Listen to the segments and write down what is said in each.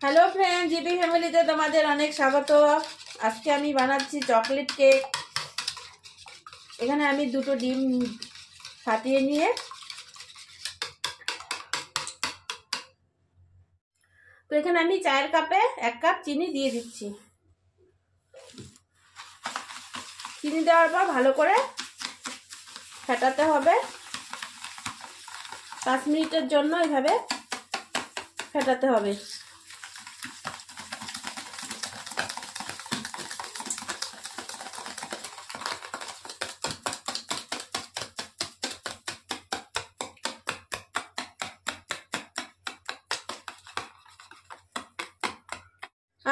Hello friend, GP ফ্যামিলিতে তোমাদের অনেক স্বাগত। আজকে আমি বানাচ্ছি চকলেট কেক। এখানে আমি দুটো ডিম ফাটিয়ে নিয়ে তো এখানে আমি চায়ের কাপে 1 কাপ চিনি দিয়ে দিচ্ছি। চিনি দেওয়ার পর ভালো করে ফেটাতে হবে। 5 মিনিটের জন্য এইভাবে ফেটাতে হবে।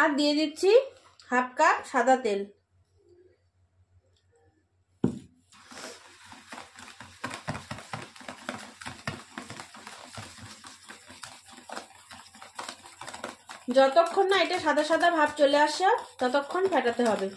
আর দিয়ে দিচ্ছি 1/2 কাপ সাদা তেল। যতক্ষণ না এটা সাদা সাদা ভাব চলে আসে ততক্ষণ ফেটাতে হবে।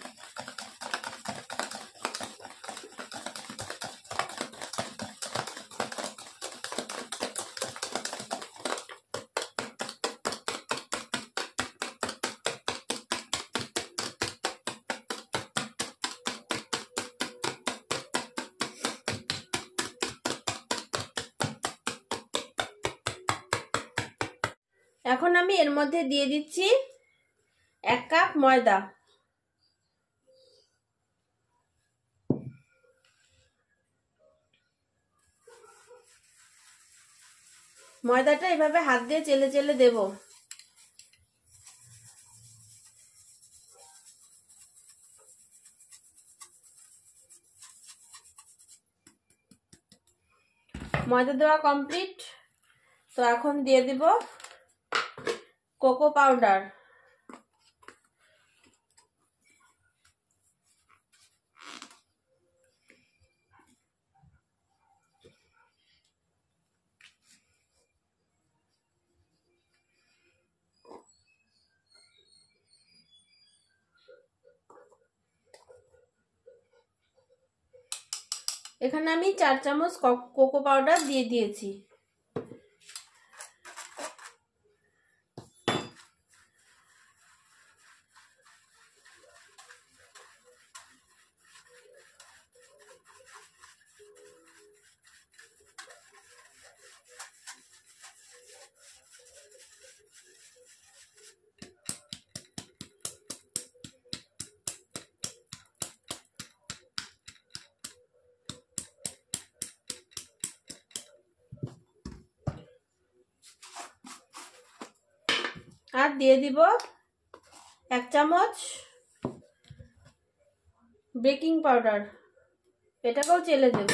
এখন আমি এর মধ্যে দিয়ে দিচ্ছি 1 কাপ ময়দা। ময়দাটা এভাবে হাত দিয়ে চেলে চেলে দেব। ময়দা দেওয়া কমপ্লিট। তো এখন দিয়ে দিব কোকো পাউডার। এখানে আমি 4 চামচ কোকো পাউডার দিয়ে দিয়েছি। আর দিয়ে দিব 1 চামচ বেকিং পাউডার। এটাকেও চেলে দেব।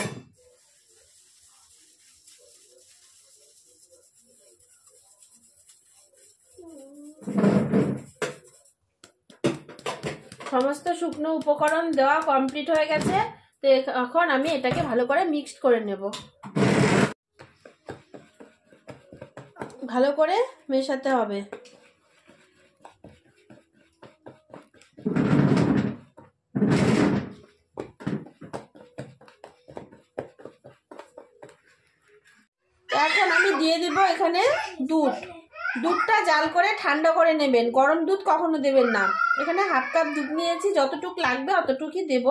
সমস্ত শুকনো উপকরণ দেওয়া কমপ্লিট হয়ে গেছে। তো এখন আমি এটাকে ভালো করে মিক্সড করে নেব। ভালো করে মেশাতে হবে। এখন আমি দিয়ে দিব এখানে দুধটা জাল করে ঠান্ডা করে নেবেন। গরম দুধ কখনো দেবেন না। এখানে 1/2 কাপ দুধ নিয়েছি, যতটুকু লাগবে অতটুকুই দেব।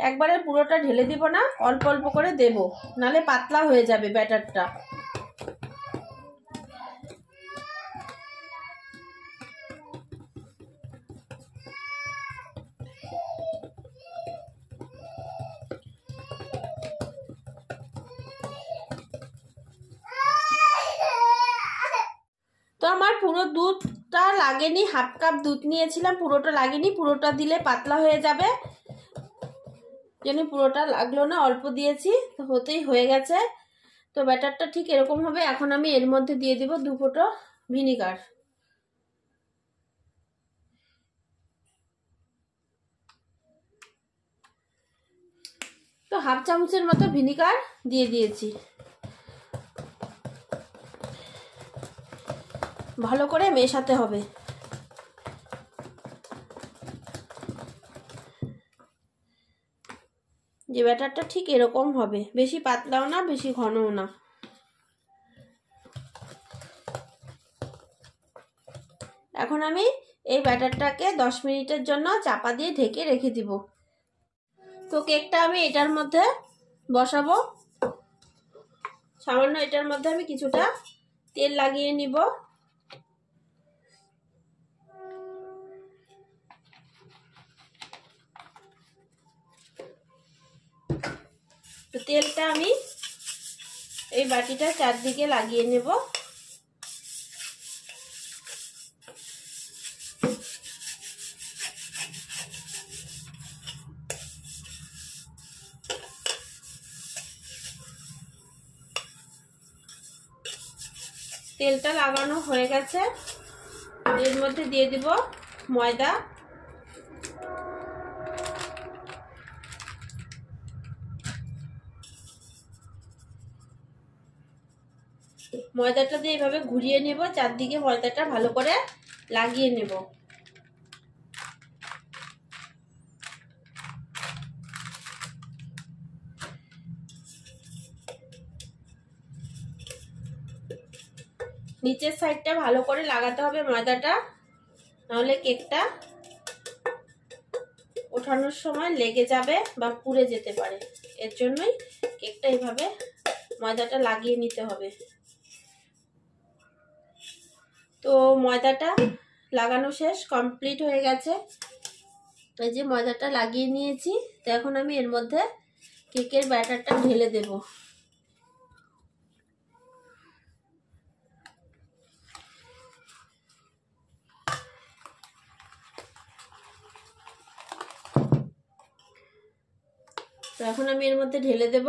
একবারে পুরোটা ঢেলে দিব না, অল্প অল্প করে দেব, নালে পাতলা হয়ে যাবে ব্যাটারটা। তো আমার পুরো দুধটা লাগেনি, 1/2 কাপ দুধ নিয়েছিলাম, পুরোটা লাগেনি। পুরোটা দিলে পাতলা হয়ে যাবে, জন্য পুরোটা লাগলো না, অল্প দিয়েছি। তো হতেই হয়ে গেছে। তো ব্যাটারটা ঠিক এরকম হবে। এখন আমি এর মধ্যে দিয়ে দিব 2 ফোঁটা ভিনিগার। তো 1/2 চামচের মতো ভিনিগার দিয়ে দিয়েছি। ভালো করে মেশাতে হবে। যে ব্যাটারটা ঠিক এরকম হবে, বেশি পাতলাও না বেশি ঘনও না। এখন আমি এই ব্যাটারটাকে 10 মিনিটের জন্য চাপা দিয়ে ঢেকে রেখে দিব। তো কেকটা আমি এটার মধ্যে বসাবো। সামান্য এটার মধ্যে আমি কিছুটা তেল লাগিয়ে নিব। তো তেলটা আমি এই বাটিটার চারদিকে লাগিয়ে নেব। তেলটা লাগানো হয়ে গেছে, এর মধ্যে দিয়ে দিব ময়দা। ময়দাটা দিয়ে এইভাবে ঘুরিয়ে নেব, চারদিকে ময়দাটা ভালো করে লাগিয়ে নেব। নিচের সাইডটা ভালো করে লাগাতে হবে ময়দাটা, নাহলে কেকটা ওঠানোর সময় লেগে যাবে বা পুড়ে যেতে পারে। এর জন্যই কেকটা এইভাবে ময়দাটা লাগিয়ে নিতে হবে। তো ময়দাটা লাগানো শেষ, কমপ্লিট হয়ে গেছে। এই যে ময়দাটা লাগিয়ে নিয়েছি। তো এখন আমি এর মধ্যে কেকের ব্যাটারটা ঢেলে দেব। তো এখন আমি এর মধ্যে ঢেলে দেব।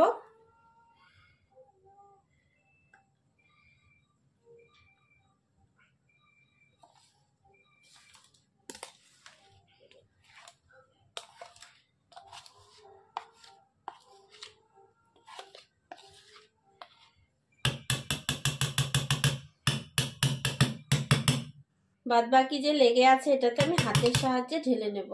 বাদ বাকি যে লেগে আছে এটাতে আমি হাতের সাহায্যে ঢেলে নেব।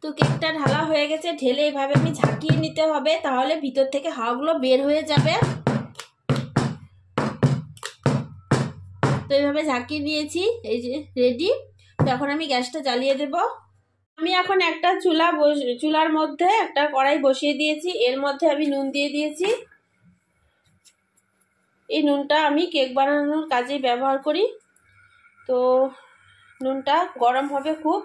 তো কেকটা ঢালা হয়ে গেছে, ঢেলে এইভাবে আমি ঝাঁকিয়ে নিতে হবে, তাহলে ভিতর থেকে হাওয়াগুলো বের হয়ে যাবে। তো এইভাবে ঝাঁকিয়ে নিয়েছি, এই যে রেডি। তো এখন আমি গ্যাসটা জ্বালিয়ে দেব। আমি এখন একটা চুলার মধ্যে একটা কড়াই বসিয়ে দিয়েছি। এর মধ্যে আমি নুন দিয়ে দিয়েছি। এই নুনটা আমি কেক বানানোর কাজে ব্যবহার করি। তো নুনটা গরম হবে খুব।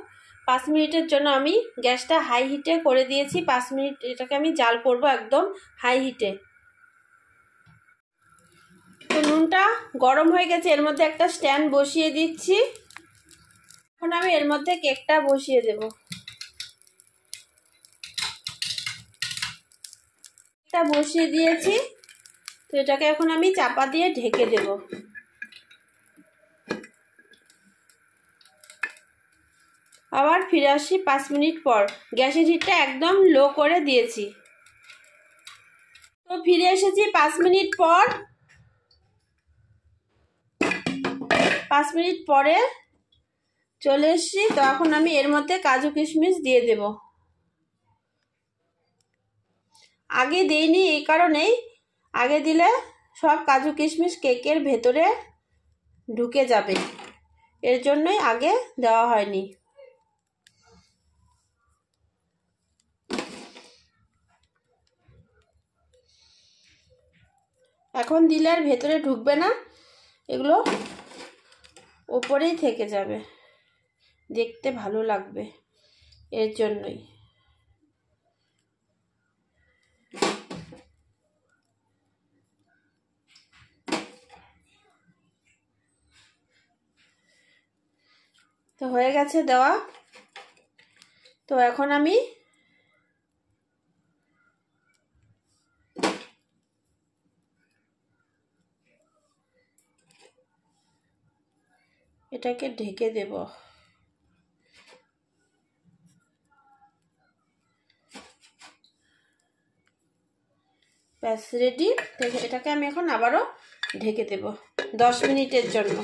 5 মিনিটের জন্য আমি গ্যাসটা হাই হিটে করে দিয়েছি। 5 মিনিট এটাকে আমি জাল করব একদম হাই হিটে। তো নুনটা গরম হয়ে গেছে, এর মধ্যে একটা স্ট্যান্ড বসিয়ে দিচ্ছি। এখন আমি এর মধ্যে কেকটা বসিয়ে দেব। কেকটা বসিয়ে দিয়েছি। তো এটাকে এখন আমি চাপা দিয়ে ঢেকে দেব। আবার ফিরে আসি 5 মিনিট পর। গ্যাসের হিটটা একদম লো করে দিয়েছি। তো ফিরে এসেছি 5 মিনিট পর। 5 মিনিট পরে চলে এসেছি। তো এখন আমি এর মধ্যে কাজু কিশমিশ দিয়ে দেব। আগে দিইনি এই কারণেই, আগে দিলে সব কাজু কিশমিশ কেকের ভেতরে ঢুকে যাবে, এর জন্যই আগে দেওয়া হয়নি। এখন দিলে আর ভেতরে ঢুকবে না, এগুলো ওপরেই থেকে যাবে, দেখতে ভালো লাগবে, এর জন্যই। তো হয়ে গেছে দেওয়া। তো এখন আমি এটাকে ঢেকে দেব। ব্যাস রেডি। এটাকে আমি এখন আবারও ঢেকে দেব 10 মিনিটের জন্য।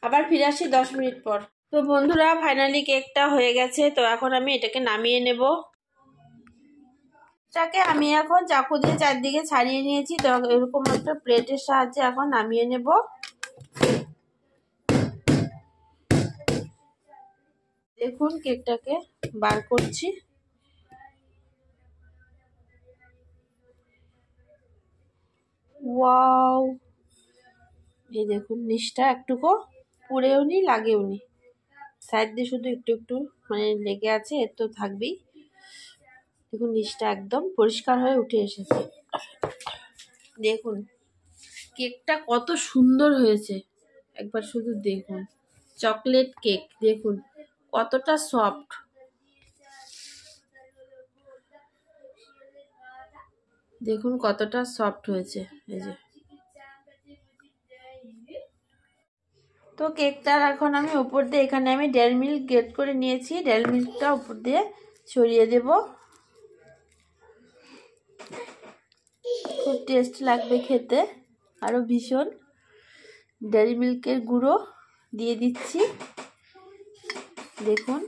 আবার ফিরে আসি 10 মিনিট পর। তো বন্ধুরা ফাইনালি কেকটা হয়ে গেছে। তো এখন আমি এটাকে নামিয়ে নেব। এটাকে আমি এখন চাকু দিয়ে চারদিকে ছাড়িয়ে নিয়েছি। তো এরকম একটা প্লেটের সাহায্যে এখন নামিয়ে নেব। দেখুন কেকটাকে বার করছি। ওয়াও, এই দেখুন নিচটা একটুকু পুড়েও নি লাগেও নি, সাইড দিয়ে শুধু একটু একটু মানে লেগে আছে, এর তো থাকবেই। দেখুন নিচটা একদম পরিষ্কার হয়ে উঠে এসেছে। দেখুন কেকটা কত সুন্দর হয়েছে, একবার শুধু দেখুন। চকলেট কেক দেখুন কতটা সফট। দেখুন কতটা সফট হয়েছে। এই যে তো কেকটার এখন আমি উপর দিয়ে এখানে আমি ডেয়ারি মিল্ক গ্রেট করে নিয়েছি, ডেয়ারি মিল্কটা উপর দিয়ে ছড়িয়ে দেব। খুব টেস্ট লাগবে খেতে আরো ভীষণ। ডেয়ারি মিল্কের গুঁড়ো দিয়ে দিচ্ছি, দেখুন।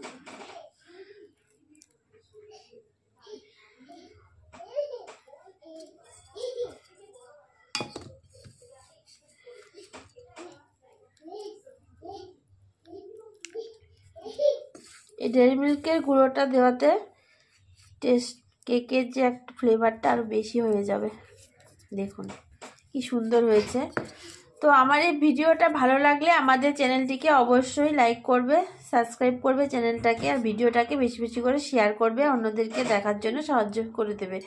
এই ডেয়ারি মিল্কের গুঁড়োটা দেওয়াতে টেস্ট কেকের যে একটা ফ্লেভারটা আরও বেশি হয়ে যাবে। দেখুন কি সুন্দর হয়েছে। তো আমার এই ভিডিওটা ভালো লাগলে আমাদের চ্যানেলটিকে অবশ্যই লাইক করবে, সাবস্ক্রাইব করবে চ্যানেলটাকে, আর ভিডিওটাকে বেশি বেশি করে শেয়ার করবে, অন্যদেরকে দেখার জন্য সাহায্য করে দেবে।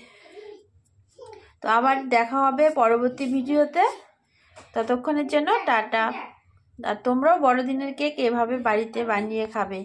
তো আবার দেখা হবে পরবর্তী ভিডিওতে। ততক্ষণের জন্য টাটা। আর তোমরাও বড়দিনের কেক এভাবে বাড়িতে বানিয়ে খাবে।